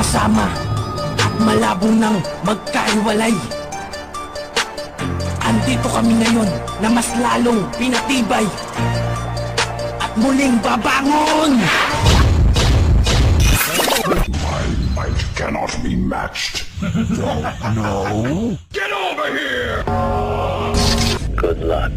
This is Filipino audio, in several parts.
magkakasama at malabo nang magkahiwalay. Andito kami ngayon na mas lalong pinatibay at muling babangon! My might cannot be matched. No. Get over here! Good luck.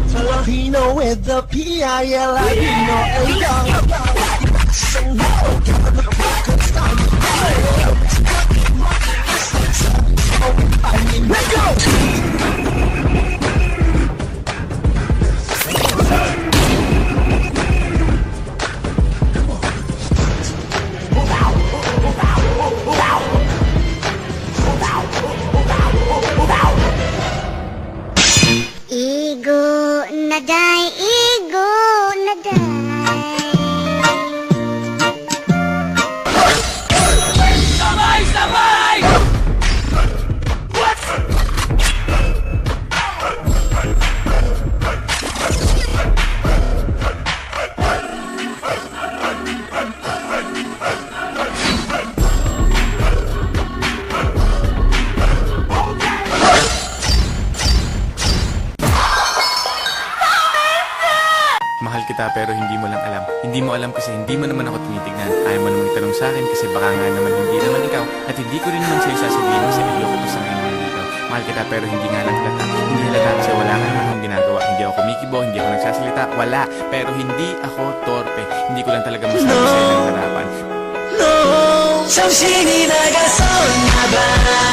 Filipino with the P-I-L-I-N-O Let's go! Igo na day, igo na day. Sabay! Sabay! Mahal kita pero hindi mo lang alam. Hindi mo alam kasi hindi mo naman ako tinitignan. Ayaw mo namang itanong sa akin kasi baka nga naman hindi naman ikaw. At hindi ko rin naman sa'yo sasabihin kasi ayoko pa sa ngayon naman ikaw. Mahal kita pero hindi nga lang halata. Hindi halata kasi wala nga naman akong ginagawa. Hindi ako kumikibo, hindi ako nagsasalita. Wala. Pero hindi ako torpe. Hindi ko lang talaga masabi sa'yo ng harapan. 정신이 나갔었나 봐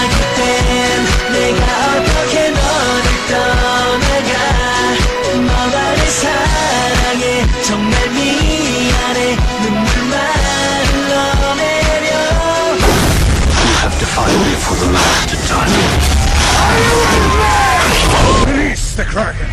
그땐 내가 어떻게 너를 떠나가 너가 내 사랑해 정말 미안해 눈물만 흘러내려 You have defied me for the last time. Release the Kraken!